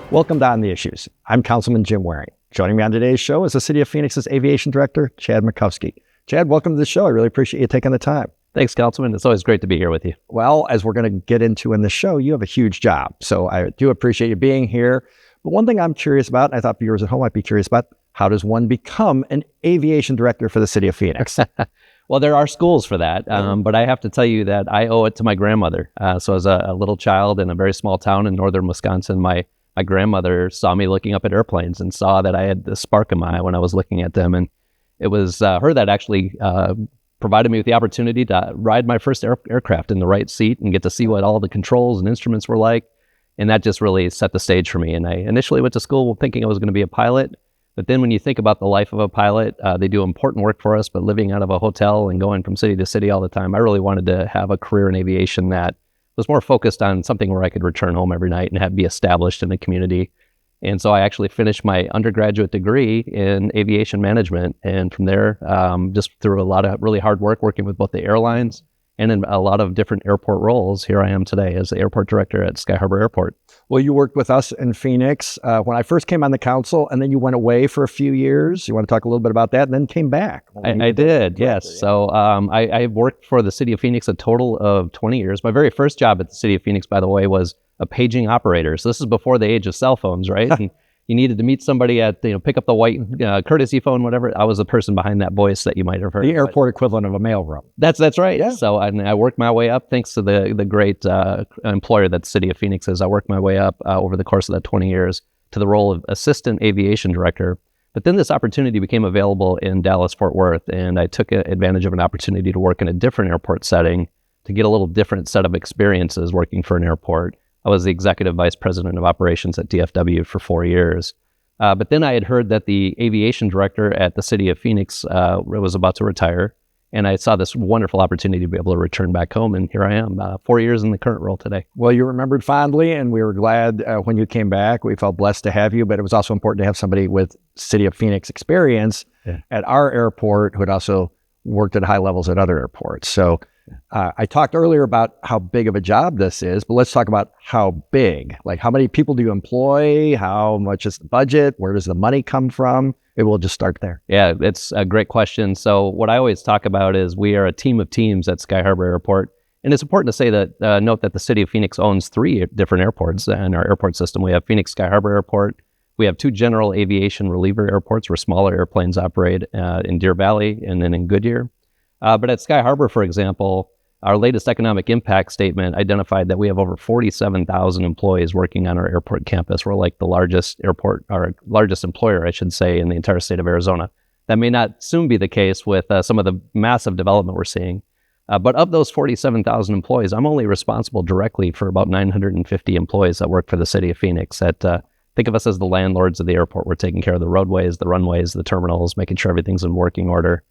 Welcome to On the Issues. I'm Councilman Jim Waring. Joining me on today's show is the City of Phoenix's Aviation Director, Chad Makovsky. Chad, welcome to the show. I really appreciate you taking the time. Thanks, Councilman. It's always great to be here with you. Well, as we're going to get into in the show, you have a huge job. So I do appreciate you being here. But one thing I'm curious about, and I thought viewers at home might be curious about, how does one become an aviation director for the City of Phoenix? Well, there are schools for that, but I have to tell you that I owe it to my grandmother. So as a little child in a very small town in northern Wisconsin, my grandmother saw me looking up at airplanes and saw that I had the spark in my eye when I was looking at them. And it was her that actually provided me with the opportunity to ride my first aircraft in the right seat and get to see what all the controls and instruments were like. And that just really set the stage for me. And I initially went to school thinking I was going to be a pilot. But then when you think about the life of a pilot, they do important work for us, but living out of a hotel and going from city to city all the time, I really wanted to have a career in aviation that was more focused on something where I could return home every night and be established in the community. And so I actually finished my undergraduate degree in aviation management. And from there, just through a lot of really hard work working with both the airlines and in a lot of different airport roles, here I am today as the airport director at Sky Harbor Airport. Well, you worked with us in Phoenix when I first came on the council, and then you went away for a few years. You want to talk a little bit about that, and then came back? I did, yes. Yeah. So I worked for the City of Phoenix a total of 20 years. My very first job at the City of Phoenix, by the way, was a paging operator. So this is before the age of cell phones, right? And you needed to meet somebody at, pick up the white courtesy phone, whatever. I was the person behind that voice that you might have heard. The airport equivalent of a mailroom. That's right. Yeah. So I worked my way up thanks to the great employer that the City of Phoenix is. I worked my way up over the course of that 20 years to the role of Assistant Aviation Director. But then this opportunity became available in Dallas-Fort Worth, and I took advantage of an opportunity to work in a different airport setting to get a little different set of experiences working for an airport. I was the Executive Vice President of Operations at DFW for 4 years. But then I had heard that the Aviation Director at the City of Phoenix was about to retire. And I saw this wonderful opportunity to be able to return back home. And here I am, 4 years in the current role today. Well, you remembered fondly, and we were glad when you came back. We felt blessed to have you, but it was also important to have somebody with City of Phoenix experience at our airport who had also worked at high levels at other airports. So I talked earlier about how big of a job this is, but let's talk about how big. Like, how many people do you employ? How much is the budget? Where does the money come from? Maybe we'll just start there. Yeah, it's a great question. So what I always talk about is we are a team of teams at Sky Harbor Airport. And it's important to say that, note that the City of Phoenix owns 3 different airports in our airport system. We have Phoenix Sky Harbor Airport. We have 2 general aviation reliever airports where smaller airplanes operate in Deer Valley and then in Goodyear. But at Sky Harbor, for example, our latest economic impact statement identified that we have over 47,000 employees working on our airport campus. We're like the largest airport, or largest employer, I should say, in the entire state of Arizona. That may not soon be the case with some of the massive development we're seeing. But of those 47,000 employees, I'm only responsible directly for about 950 employees that work for the City of Phoenix. Think of us as the landlords of the airport. We're taking care of the roadways, the runways, the terminals, making sure everything's in working order.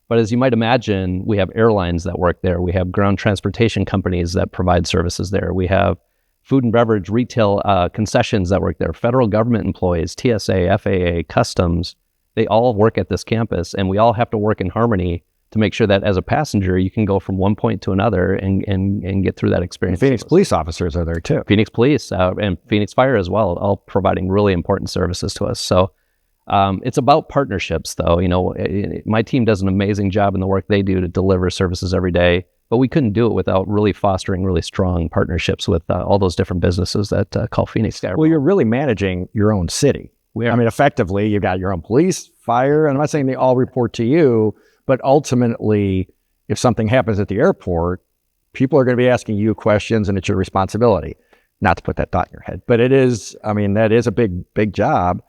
But as you might imagine, we have airlines that work there. We have ground transportation companies that provide services there. We have food and beverage retail concessions that work there. Federal government employees, TSA, FAA, Customs, they all work at this campus. And we all have to work in harmony to make sure that as a passenger, you can go from one point to another and get through that experience. And Phoenix police officers are there too. Phoenix Police and Phoenix Fire as well, all providing really important services to us. So it's about partnerships, though. My team does an amazing job in the work they do to deliver services every day, but we couldn't do it without really fostering really strong partnerships with all those different businesses that call Phoenix Sky Harbor. Well, you're really managing your own city. I mean, effectively, you've got your own police, fire, and I'm not saying they all report to you, but ultimately, if something happens at the airport, people are going to be asking you questions, and it's your responsibility. Not to put that thought in your head, but it is, that is a big job.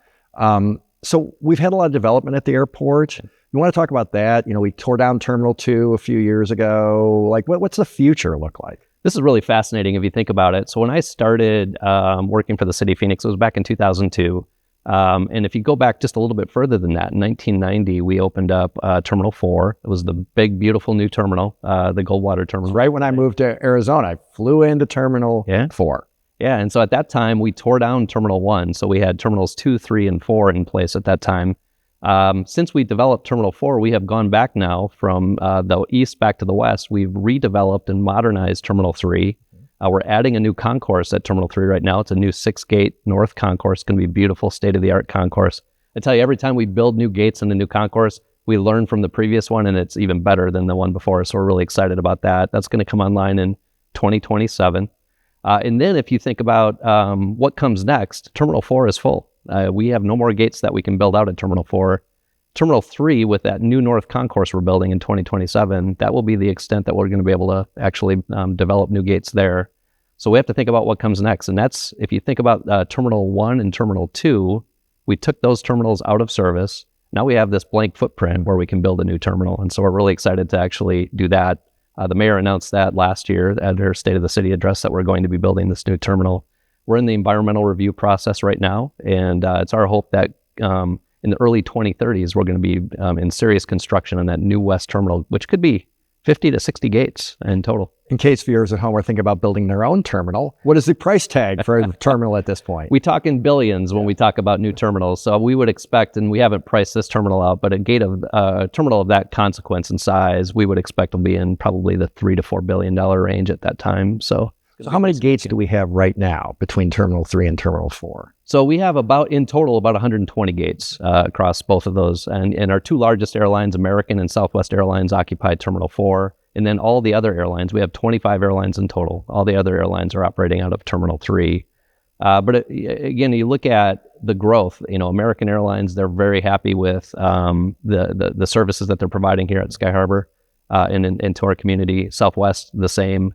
So we've had a lot of development at the airport. You want to talk about that? We tore down Terminal 2 a few years ago. Like, what's the future look like? This is really fascinating if you think about it. So when I started working for the City of Phoenix, it was back in 2002. And if you go back just a little bit further than that, in 1990, we opened up Terminal 4. It was the big, beautiful new terminal, the Goldwater Terminal. Right when I moved to Arizona, I flew into Terminal 4. Yeah, and so at that time, we tore down Terminal 1. So we had Terminals 2, 3, and 4 in place at that time. Since we developed Terminal 4, we have gone back now from the east back to the west. We've redeveloped and modernized Terminal 3. We're adding a new concourse at Terminal 3 right now. It's a new 6-gate north concourse. It's going to be a beautiful state-of-the-art concourse. I tell you, every time we build new gates in the new concourse, we learn from the previous one, and it's even better than the one before. So we're really excited about that. That's going to come online in 2027. And then if you think about what comes next, Terminal 4 is full. We have no more gates that we can build out at Terminal 4. Terminal 3, with that new north concourse we're building in 2027, that will be the extent that we're going to be able to actually develop new gates there. So we have to think about what comes next. And that's, if you think about Terminal 1 and Terminal 2, we took those terminals out of service. Now we have this blank footprint where we can build a new terminal. And so we're really excited to actually do that. The mayor announced that last year at her State of the City address that we're going to be building this new terminal. We're in the environmental review process right now. And it's our hope that in the early 2030s, we're going to be in serious construction on that new west terminal, which could be 50 to 60 gates in total. In case viewers at home are thinking about building their own terminal, what is the price tag for a terminal at this point? We talk in billions when we talk about new terminals. So we would expect, and we haven't priced this terminal out, but a terminal of that consequence and size, we would expect will be in probably the $3 to $4 billion range at that time. So how many gates do we have right now between Terminal 3 and Terminal 4? So we have in total about 120 gates across both of those. And our two largest airlines, American and Southwest Airlines, occupy Terminal 4. And then all the other airlines, we have 25 airlines in total. All the other airlines are operating out of Terminal 3. But again, you look at the growth, American Airlines, they're very happy with the services that they're providing here at Sky Harbor and to our community. Southwest, the same.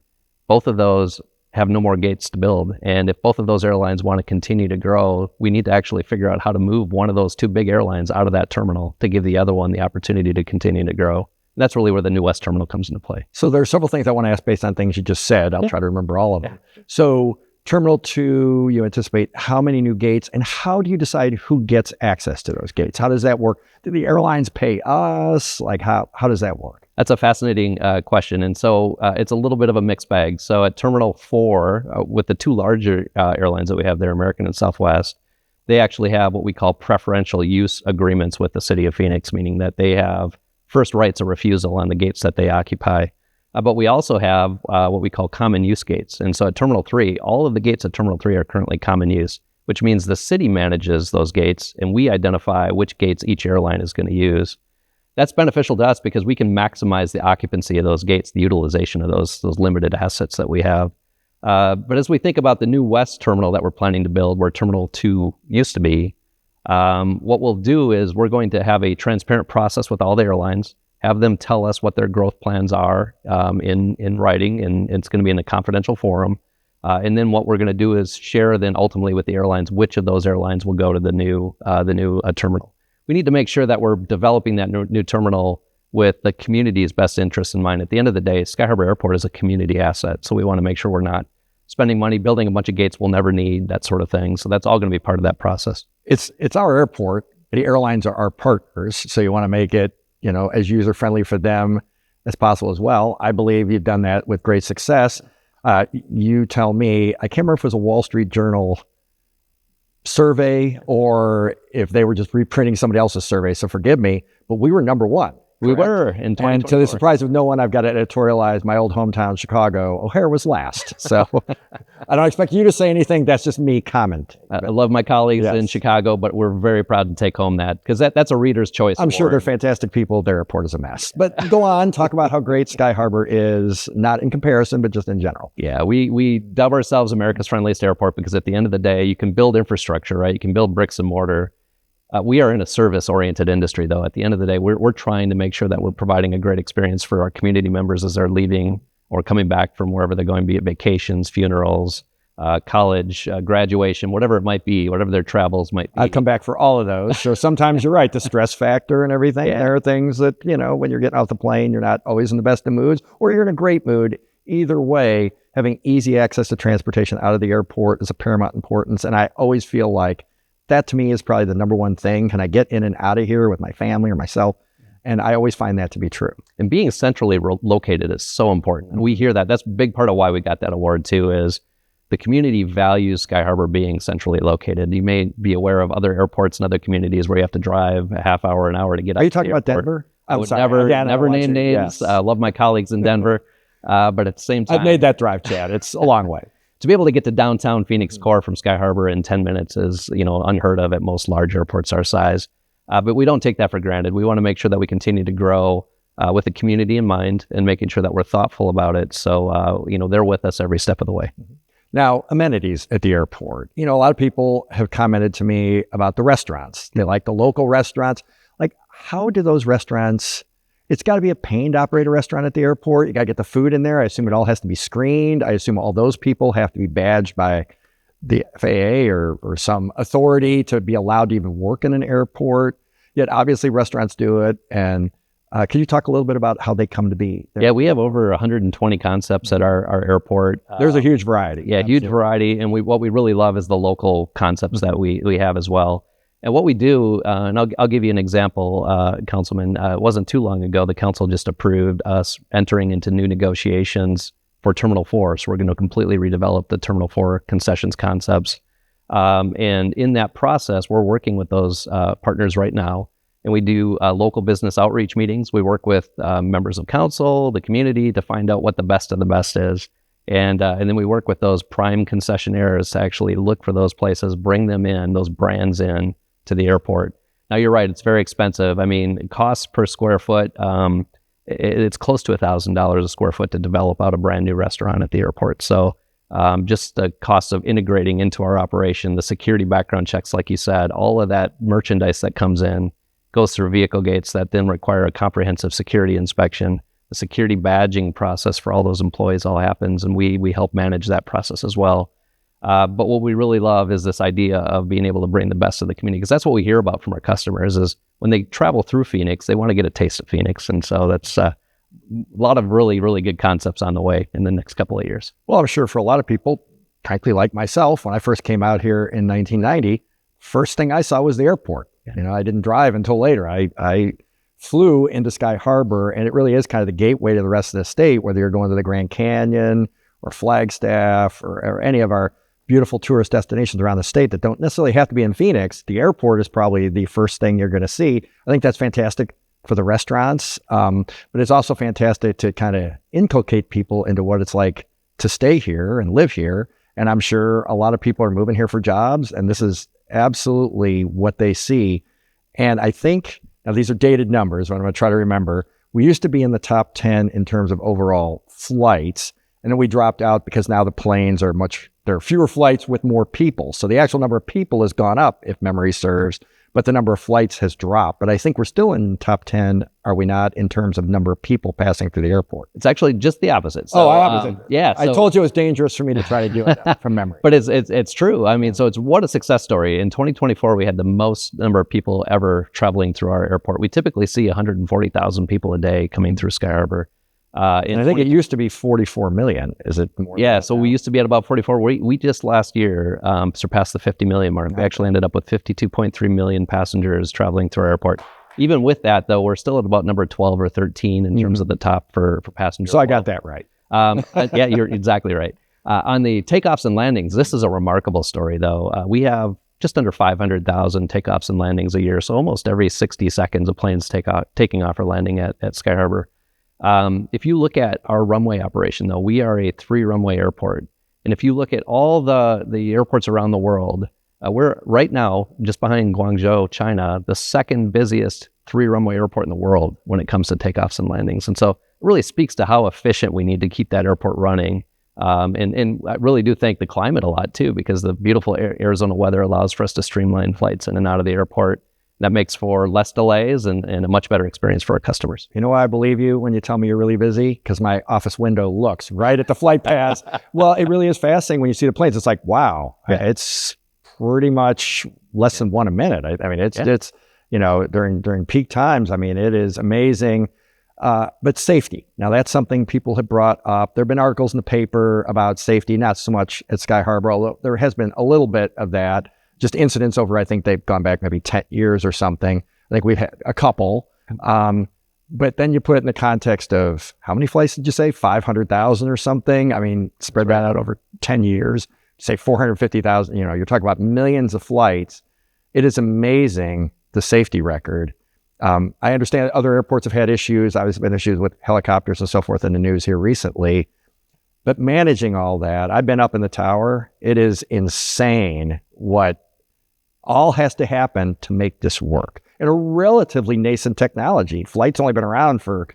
Both of those have no more gates to build. And if both of those airlines want to continue to grow, we need to actually figure out how to move one of those two big airlines out of that terminal to give the other one the opportunity to continue to grow. And that's really where the new West Terminal comes into play. So there are several things I want to ask based on things you just said. I'll try to remember all of them. So Terminal 2, you anticipate how many new gates, and how do you decide who gets access to those gates? How does that work? Do the airlines pay us? Like how does that work? That's a fascinating question. And so it's a little bit of a mixed bag. So at Terminal 4, with the two larger airlines that we have there, American and Southwest, they actually have what we call preferential use agreements with the city of Phoenix, meaning that they have first rights of refusal on the gates that they occupy. But we also have what we call common use gates. And so at Terminal 3, all of the gates at Terminal 3 are currently common use, which means the city manages those gates and we identify which gates each airline is going to use. That's beneficial to us because we can maximize the occupancy of those gates, the utilization of those limited assets that we have. But as we think about the new West Terminal that we're planning to build, where Terminal 2 used to be, what we'll do is we're going to have a transparent process with all the airlines, have them tell us what their growth plans are in writing, and it's going to be in a confidential forum. And then what we're going to do is share then ultimately with the airlines which of those airlines will go to the new terminal. We need to make sure that we're developing that new terminal with the community's best interests in mind. At the end of the day, Sky Harbor Airport is a community asset, so we want to make sure we're not spending money building a bunch of gates we'll never need, that sort of thing. So that's all going to be part of that process. It's our airport. The airlines are our partners, so you want to make it as user-friendly for them as possible as well. I believe you've done that with great success. You tell me, I can't remember if it was a Wall Street Journal survey or if they were just reprinting somebody else's survey, so forgive me, but we were number one. We were in 2024. And to the surprise of no one, I've got to editorialize my old hometown, Chicago. O'Hare was last. So I don't expect you to say anything. That's just me commenting. I love my colleagues in Chicago, but we're very proud to take home that because that's a reader's choice. I'm sure they're fantastic people. Their airport is a mess. But go on, talk about how great Sky Harbor is, not in comparison, but just in general. Yeah, we dub ourselves America's friendliest airport because at the end of the day, you can build infrastructure, right? You can build bricks and mortar. We are in a service-oriented industry, though. At the end of the day, we're trying to make sure that we're providing a great experience for our community members as they're leaving or coming back from wherever they're going, be it vacations, funerals, college, graduation, whatever it might be, whatever their travels might be. I'd come back for all of those. So sometimes you're right, the stress factor and everything. Yeah. There are things that, when you're getting off the plane, you're not always in the best of moods, or you're in a great mood. Either way, having easy access to transportation out of the airport is of paramount importance. And I always feel like that to me is probably the number one thing. Can I get in and out of here with my family or myself? And I always find that to be true. And being centrally located is so important. And we hear that. That's a big part of why we got that award too, is the community values Sky Harbor being centrally located. You may be aware of other airports and other communities where you have to drive a half hour, an hour to get out. Are you talking about Denver? I would never name names. Yes. Love my colleagues in Denver. But at the same time, I've made that drive, Chad. It's a long way. to be able to get to downtown Phoenix core from Sky Harbor in 10 minutes is, unheard of at most large airports our size. But we don't take that for granted. We want to make sure that we continue to grow with the community in mind and making sure that we're thoughtful about it. So, they're with us every step of the way. Now, amenities at the airport. A lot of people have commented to me about the restaurants. They like the local restaurants. Like, how do those restaurants, it's got to be a pain to operate a restaurant at the airport. You got to get the food in there. I assume it all has to be screened. I assume all those people have to be badged by the FAA or some authority to be allowed to even work in an airport. Yet obviously restaurants do it. And can you talk a little bit about how they come to be? Yeah, we have over 120 concepts at our airport. There's a huge variety. Yeah, Absolutely. huge variety. And what we really love is the local concepts that we have as well. And what we do, and I'll give you an example, Councilman. It wasn't too long ago, the council just approved us entering into new negotiations for Terminal 4. So we're going to completely redevelop the Terminal 4 concessions concepts. And in that process, we're working with those partners right now. And we do local business outreach meetings. We work with members of council, the community, to find out what the best of the best is. And then we work with those prime concessionaires to actually look for those places, bring them in, those brands in to the airport. Now, you're right, it's very expensive. I mean, costs per square foot, it's close to $1,000 a square foot to develop out a brand new restaurant at the airport. So just the cost of integrating into our operation, the security background checks, like you said, all of that merchandise that comes in goes through vehicle gates that then require a comprehensive security inspection. The security badging process for all those employees all happens, and we help manage that process as well. But what we really love is this idea of being able to bring the best of the community, because that's what we hear about from our customers is when they travel through Phoenix, they want to get a taste of Phoenix. And so that's a lot of really, really good concepts on the way in the next couple of years. Well, I'm sure for a lot of people, frankly, like myself, when I first came out here in 1990, first thing I saw was the airport. I didn't drive until later. I flew into Sky Harbor, and it really is kind of the gateway to the rest of the state, whether you're going to the Grand Canyon or Flagstaff or any of our beautiful tourist destinations around the state that don't necessarily have to be in Phoenix. The airport is probably the first thing you're going to see. I think that's fantastic for the restaurants, but it's also fantastic to kind of inculcate people into what it's like to stay here and live here. And I'm sure a lot of people are moving here for jobs, and this is absolutely what they see. And I think, now these are dated numbers, but I'm going to try to remember, we used to be in the top 10 in terms of overall flights, and then we dropped out because now the planes are there are fewer flights with more people. So the actual number of people has gone up, if memory serves, but the number of flights has dropped. But I think we're still in top 10, are we not, in terms of number of people passing through the airport? It's actually just the opposite. So, opposite. Yeah. I told you it was dangerous for me to try to do it from memory. But it's true. I mean, so it's what a success story. In 2024, we had the most number of people ever traveling through our airport. We typically see 140,000 people a day coming through Sky Harbor. And I think it used to be 44 million. Is it more? Yeah, so we used to be at about 44. We just last year surpassed the 50 million mark. We actually ended up with 52.3 million passengers traveling through our airport. Even with that, though, we're still at about number 12 or 13 in terms of the top for passengers. So I got that right. Yeah, you're exactly right. On the takeoffs and landings, this is a remarkable story, though. We have just under 500,000 takeoffs and landings a year. So almost every 60 seconds, a plane's taking off or landing at Sky Harbor. If you look at our runway operation, though, we are a 3-runway airport. And if you look at all the airports around the world, we're right now, just behind Guangzhou, China, the second busiest 3-runway airport in the world when it comes to takeoffs and landings. And so it really speaks to how efficient we need to keep that airport running. And I really do thank the climate a lot, too, because the beautiful Arizona weather allows for us to streamline flights in and out of the airport. That makes for less delays and a much better experience for our customers. You know why I believe you when you tell me you're really busy? Because my office window looks right at the flight paths. Well, it really is fascinating when you see the planes. It's like, wow, it's pretty much less than one a minute. I mean, it's during peak times, I mean, it is amazing. But safety. Now, that's something people have brought up. There have been articles in the paper about safety, not so much at Sky Harbor, although there has been a little bit of that. Just incidents over, I think they've gone back maybe 10 years or something. I think we've had a couple. But then you put it in the context of how many flights did you say? 500,000 or something? I mean, spread that out over 10 years, say 450,000, you're talking about millions of flights. It is amazing, the safety record. I understand other airports have had issues. Obviously, been issues with helicopters and so forth in the news here recently. But managing all that, I've been up in the tower. It is insane what all has to happen to make this work. And a relatively nascent technology. Flight's only been around for,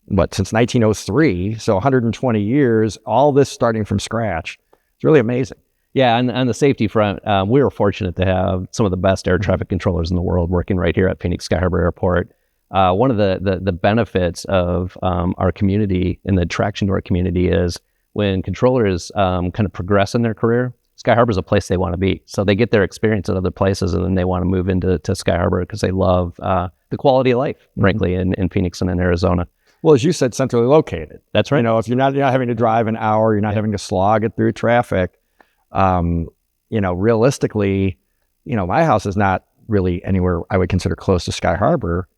since 1903. So 120 years, all this starting from scratch. It's really amazing. Yeah, and on the safety front, we were fortunate to have some of the best air traffic controllers in the world working right here at Phoenix Sky Harbor Airport. One of the benefits of our community and the attraction to our community is when controllers kind of progress in their career, Sky Harbor is a place they want to be. So they get their experience at other places, and then they want to move into Sky Harbor because they love the quality of life, frankly, in Phoenix and in Arizona. Well, as you said, centrally located. That's right. If you're not having to drive an hour, you're not having to slog it through traffic. Realistically, my house is not really anywhere I would consider close to Sky Harbor.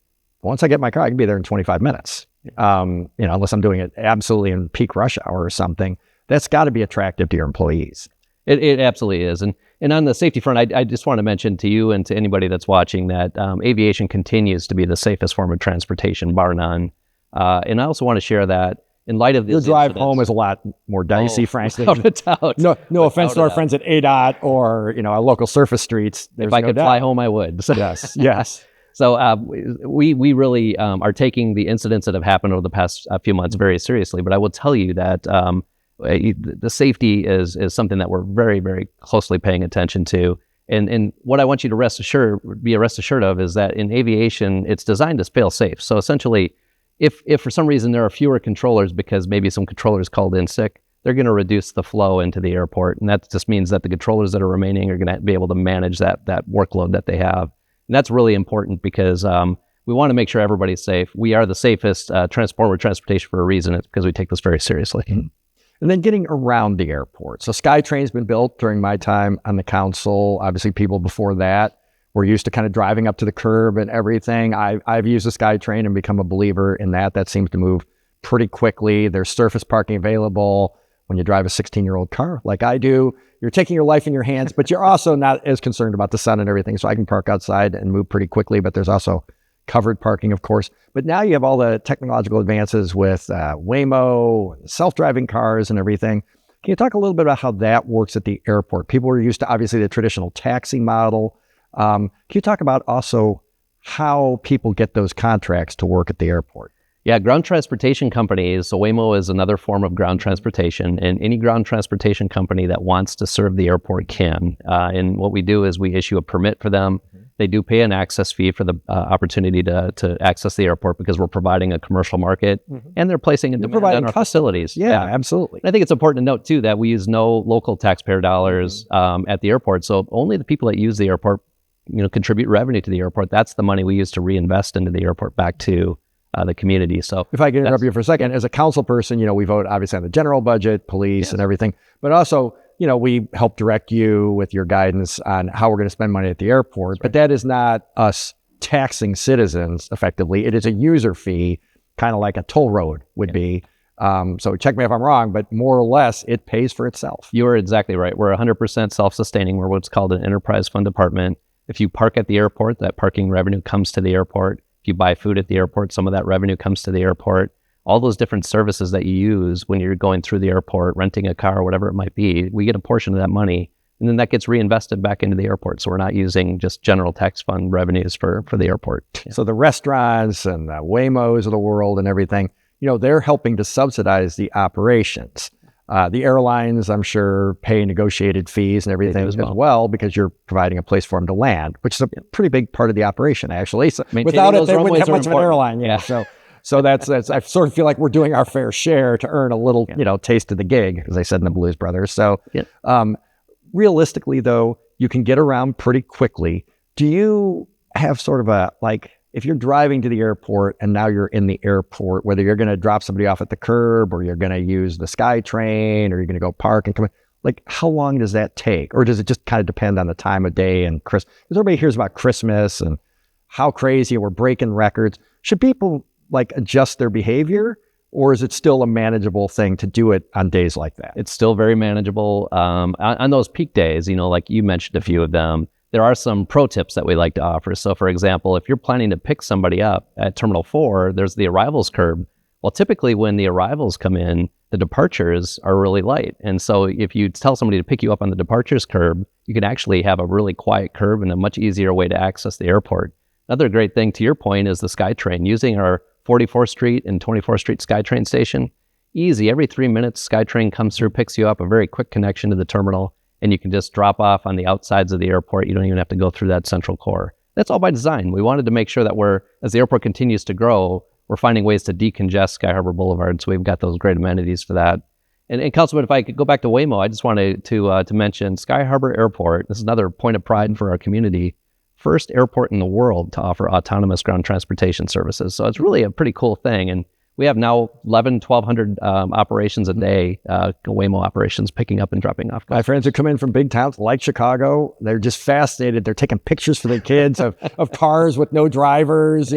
Once I get my car, I can be there in 25 minutes. Unless I'm doing it absolutely in peak rush hour or something. That's got to be attractive to your employees. It absolutely is. And on the safety front, I just want to mention to you and to anybody that's watching that aviation continues to be the safest form of transportation, bar none. And I also want to share that in light of this, your drive home is a lot more dicey, frankly. Without a doubt. No offense to our friends at ADOT or our local surface streets. If I could fly home, I would. So. Yes. So we really are taking the incidents that have happened over the past few months very seriously. But I will tell you that the safety is something that we're very, very closely paying attention to. And what I want you to rest assured of is that in aviation, it's designed to fail safe. So essentially, if for some reason there are fewer controllers because maybe some controllers called in sick, they're going to reduce the flow into the airport. And that just means that the controllers that are remaining are going to be able to manage that workload that they have. And that's really important because we want to make sure everybody's safe. We are the safest form of transportation for a reason. It's because we take this very seriously. Mm-hmm. And then getting around the airport. So SkyTrain's been built during my time on the council. Obviously, people before that were used to kind of driving up to the curb and everything. I've used the SkyTrain and become a believer in that. That seems to move pretty quickly. There's surface parking available. When you drive a 16-year-old car like I do, you're taking your life in your hands, but you're also not as concerned about the sun and everything. So I can park outside and move pretty quickly, but there's also covered parking, of course. But now you have all the technological advances with Waymo, self-driving cars and everything. Can you talk a little bit about how that works at the airport? People are used to, obviously, the traditional taxi model. Can you talk about also how people get those contracts to work at the airport? Yeah, ground transportation companies, so Waymo is another form of ground transportation, and any ground transportation company that wants to serve the airport can. And what we do is we issue a permit for them. Mm-hmm. They do pay an access fee for the opportunity to access the airport because we're providing a commercial market, mm-hmm. and they're placing a demand on our facilities. Yeah, absolutely. And I think it's important to note, too, that we use no local taxpayer dollars at the airport, so only the people that use the airport contribute revenue to the airport. That's the money we use to reinvest into the airport back to the community. So if I can interrupt you for a second, as a council person, we vote obviously on the general budget, police, yes. and everything, but also, we help direct you with your guidance on how we're going to spend money at the airport. Right. But that is not us taxing citizens effectively. It is a user fee, kind of like a toll road would be. So check me if I'm wrong, but more or less it pays for itself. You are exactly right. We're 100% self-sustaining. We're what's called an enterprise fund department. If you park at the airport, that parking revenue comes to the airport. If you buy food at the airport, some of that revenue comes to the airport. All those different services that you use when you're going through the airport, renting a car, whatever it might be, we get a portion of that money, and then that gets reinvested back into the airport. So we're not using just general tax fund revenues for the airport. Yeah. So the restaurants and the Waymos of the world and everything, they're helping to subsidize the operations. The airlines, I'm sure, pay negotiated fees and everything as well because you're providing a place for them to land, which is a pretty big part of the operation, actually. So without it, they wouldn't have much of an airline. Yeah. So that's I sort of feel like we're doing our fair share to earn a little, taste of the gig, as they said in the Blues Brothers. So realistically, though, you can get around pretty quickly. Do you have sort of if you're driving to the airport and now you're in the airport, whether you're going to drop somebody off at the curb or you're going to use the SkyTrain or you're going to go park and come in, how long does that take? Or does it just kind of depend on the time of day and Christmas? Because everybody hears about Christmas and how crazy we're breaking records. Should people adjust their behavior, or is it still a manageable thing to do it on days like that? It's still very manageable. On those peak days, like you mentioned a few of them, there are some pro tips that we like to offer. So for example, if you're planning to pick somebody up at Terminal 4, there's the arrivals curb. Well, typically when the arrivals come in, the departures are really light. And so if you tell somebody to pick you up on the departures curb, you can actually have a really quiet curb and a much easier way to access the airport. Another great thing, to your point, is the SkyTrain. Using our 44th Street and 24th Street SkyTrain station, easy. Every 3 minutes, SkyTrain comes through, picks you up, a very quick connection to the terminal, and you can just drop off on the outsides of the airport. You don't even have to go through that central core. That's all by design. We wanted to make sure that as the airport continues to grow, we're finding ways to decongest Sky Harbor Boulevard. So we've got those great amenities for that. And Councilman, if I could go back to Waymo, I just wanted to mention Sky Harbor Airport. This is another point of pride for our community. First airport in the world to offer autonomous ground transportation services. So it's really a pretty cool thing. And we have now 1,200 operations a day, Waymo operations, picking up and dropping off. My friends who come in from big towns like Chicago, they're just fascinated. They're taking pictures for their kids of cars with no drivers,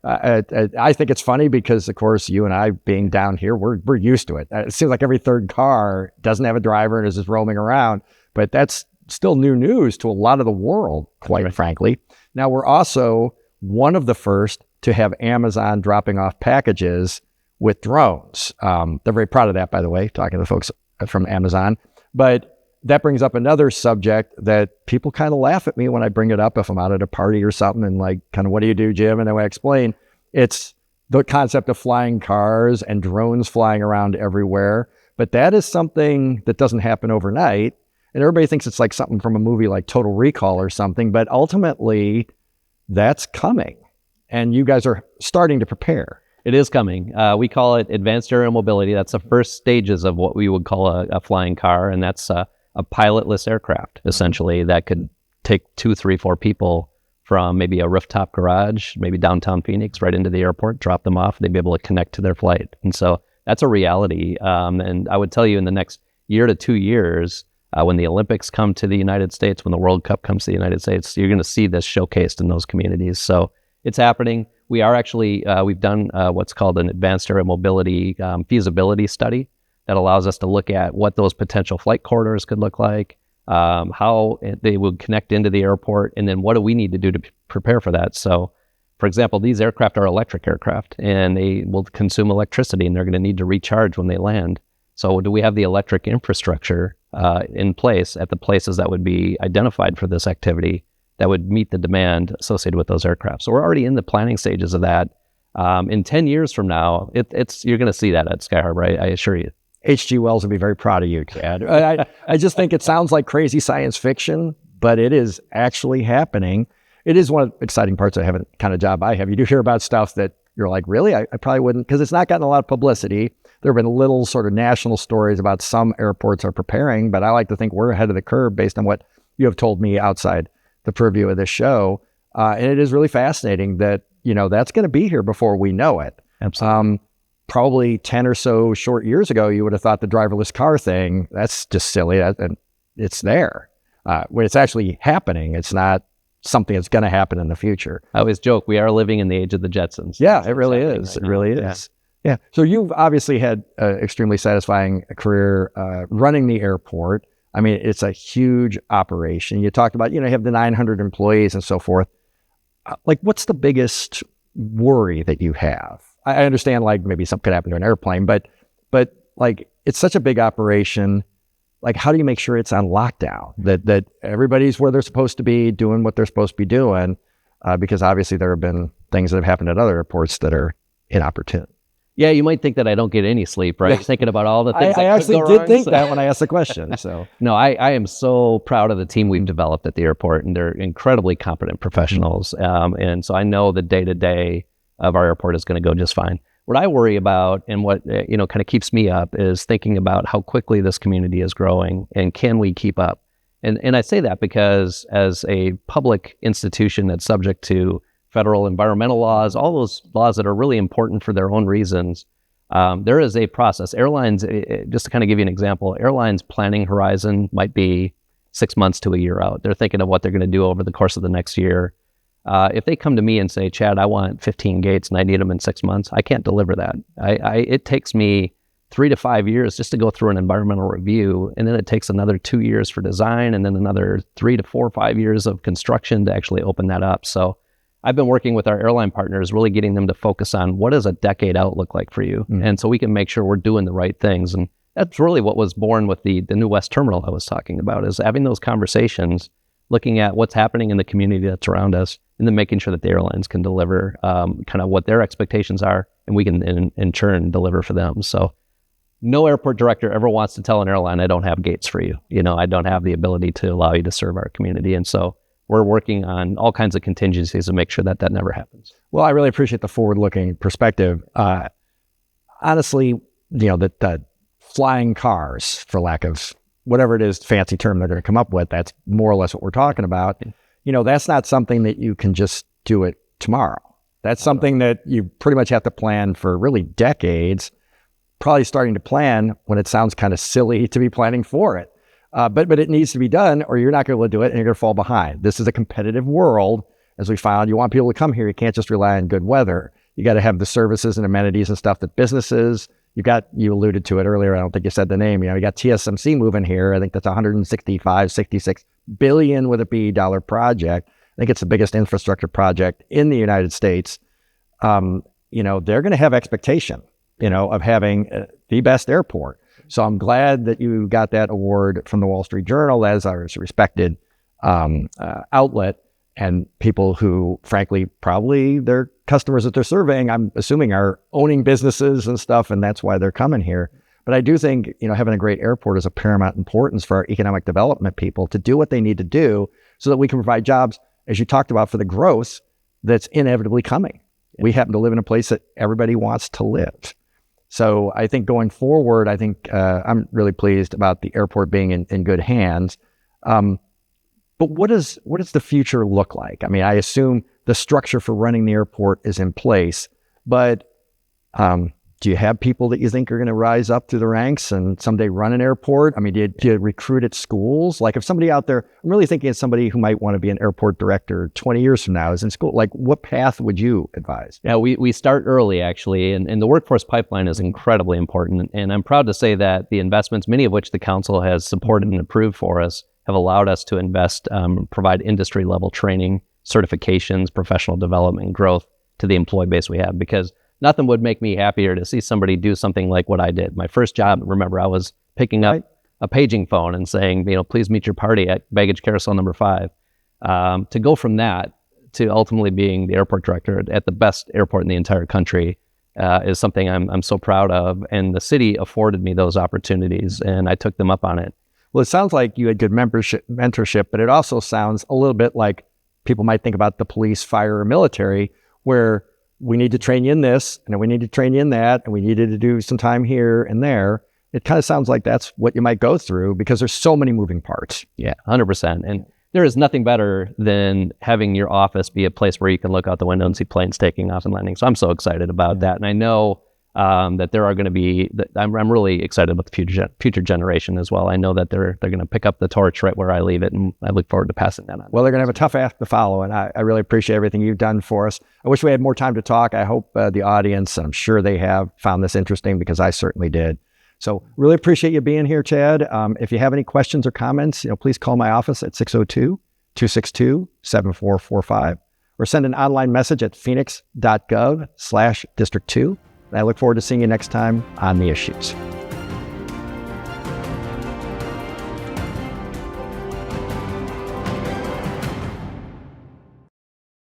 I think it's funny because, of course, you and I being down here, we're used to it. It seems like every third car doesn't have a driver and is just roaming around. But that's still new news to a lot of the world, quite frankly. Now, we're also one of the first to have Amazon dropping off packages with drones. They're very proud of that, by the way, talking to the folks from Amazon. But that brings up another subject that people kind of laugh at me when I bring it up if I'm out at a party or something and like, kind of, what do you do, Jim? And then I explain, it's the concept of flying cars and drones flying around everywhere. But that is something that doesn't happen overnight. And everybody thinks it's like something from a movie like Total Recall or something. But ultimately, that's coming. And you guys are starting to prepare. It is coming. We call it advanced aerial mobility. That's the first stages of what we would call a flying car. And that's a pilotless aircraft, essentially, that could take 2, 3, 4 people from maybe a rooftop garage, maybe downtown Phoenix, right into the airport, drop them off. They'd be able to connect to their flight. And so that's a reality. And I would tell you in the next year to 2 years, when the Olympics come to the United States, when the World Cup comes to the United States, you're going to see this showcased in those communities. So it's happening. We are actually, we've done what's called an advanced aerial mobility feasibility study that allows us to look at what those potential flight corridors could look like, how they would connect into the airport, and then what do we need to do to prepare for that. So, for example, these aircraft are electric aircraft, and they will consume electricity, and they're going to need to recharge when they land. So do we have the electric infrastructure in place at the places that would be identified for this activity that would meet the demand associated with those aircraft? So we're already in the planning stages of that. In 10 years from now, you're going to see that at Sky Harbor, I assure you. H.G. Wells would be very proud of you, Chad. I just think it sounds like crazy science fiction, but it is actually happening. It is one of the exciting parts of having the kind of job I have. You do hear about stuff that you're like, really? I probably wouldn't, because it's not gotten a lot of publicity. There have been little sort of national stories about some airports are preparing, but I like to think we're ahead of the curve based on what you have told me outside the purview of this show. And it is really fascinating that, that's going to be here before we know it. Absolutely. Probably 10 or so short years ago, you would have thought the driverless car thing, that's just silly. And it's there. When it's actually happening, it's not something that's going to happen in the future. I always joke, we are living in the age of the Jetsons. Yeah, it really is. Right, it really is. Yeah. So you've obviously had an extremely satisfying career running the airport. I mean, it's a huge operation. You talked about, you have the 900 employees and so forth. Like, what's the biggest worry that you have? I understand, like, maybe something could happen to an airplane, but like, it's such a big operation. Like, how do you make sure it's on lockdown, that everybody's where they're supposed to be, doing what they're supposed to be doing? Because obviously there have been things that have happened at other airports that are inopportune. Yeah, you might think that I don't get any sleep, right? Thinking about all the things I that actually could go did wrong, think that when I asked the question. So no, I am so proud of the team we've developed at the airport, and they're incredibly competent professionals. And so I know the day-to-day of our airport is going to go just fine. What I worry about, and what kind of keeps me up, is thinking about how quickly this community is growing, and can we keep up? And I say that because as a public institution that's subject to federal environmental laws, all those laws that are really important for their own reasons, there is a process. Airlines, just to kind of give you an example, airlines' planning horizon might be 6 months to a year out. They're thinking of what they're going to do over the course of the next year. If they come to me and say, Chad, I want 15 gates and I need them in 6 months, I can't deliver that. It takes me 3 to 5 years just to go through an environmental review. And then it takes another 2 years for design, and then another 3 to 4 or 5 years of construction to actually open that up. So I've been working with our airline partners, really getting them to focus on what does a decade out look like for you? And so we can make sure we're doing the right things. And that's really what was born with the new West Terminal I was talking about, is having those conversations, looking at what's happening in the community that's around us, and then making sure that the airlines can deliver kind of what their expectations are, and we can in turn deliver for them. So no airport director ever wants to tell an airline, I don't have gates for you. I don't have the ability to allow you to serve our community. And so we're working on all kinds of contingencies to make sure that never happens. Well, I really appreciate the forward-looking perspective. Honestly, the flying cars, for lack of whatever it is, fancy term they're going to come up with, that's more or less what we're talking about. That's not something that you can just do it tomorrow. That's something that you pretty much have to plan for really decades, probably starting to plan when it sounds kind of silly to be planning for it. But it needs to be done, or you're not going to be able to do it and you're going to fall behind. This is a competitive world. As we found, you want people to come here. You can't just rely on good weather. You got to have the services and amenities and stuff that businesses, you alluded to it earlier. I don't think you said the name. You got TSMC moving here. I think that's 66 billion with a B dollar project. I think it's the biggest infrastructure project in the United States. They're going to have expectation, of having the best airport. So I'm glad that you got that award from the Wall Street Journal as our respected outlet, and people who, frankly, probably their customers that they're surveying, I'm assuming, are owning businesses and stuff, and that's why they're coming here. But I do think, having a great airport is of paramount importance for our economic development people to do what they need to do so that we can provide jobs, as you talked about, for the growth that's inevitably coming. We happen to live in a place that everybody wants to live. So I think going forward, I'm really pleased about the airport being in good hands. But what does the future look like? I mean, I assume the structure for running the airport is in place, but do you have people that you think are going to rise up through the ranks and someday run an airport? I mean, do you recruit at schools? Like, if somebody out there, I'm really thinking of somebody who might want to be an airport director 20 years from now, is in school, like, what path would you advise? Yeah, we start early, actually, and the workforce pipeline is incredibly important. And I'm proud to say that the investments, many of which the council has supported and approved for us, have allowed us to invest, provide industry-level training, certifications, professional development, growth to the employee base we have, because nothing would make me happier to see somebody do something like what I did. My first job, remember, I was picking up a paging phone and saying, please meet your party at baggage carousel number 5. To go from that to ultimately being the airport director at the best airport in the entire country is something I'm so proud of. And the city afforded me those opportunities, and I took them up on it. Well, it sounds like you had good mentorship, but it also sounds a little bit like people might think about the police, fire, or military, where we need to train you in this, and then we need to train you in that, and we needed to do some time here and there. It kind of sounds like that's what you might go through, because there's so many moving parts. Yeah, 100%. And there is nothing better than having your office be a place where you can look out the window and see planes taking off and landing. So I'm so excited about that. And I know that there are going to be, I'm really excited about the future generation as well. I know that they're going to pick up the torch right where I leave it, and I look forward to passing that on. Well, they're going to have a tough act to follow, and I really appreciate everything you've done for us. I wish we had more time to talk. I hope the audience, and I'm sure they have, found this interesting, because I certainly did. So really appreciate you being here, Chad. If you have any questions or comments, please call my office at 602-262-7445, or send an online message at Phoenix.gov/District 2. And I look forward to seeing you next time on The Issues.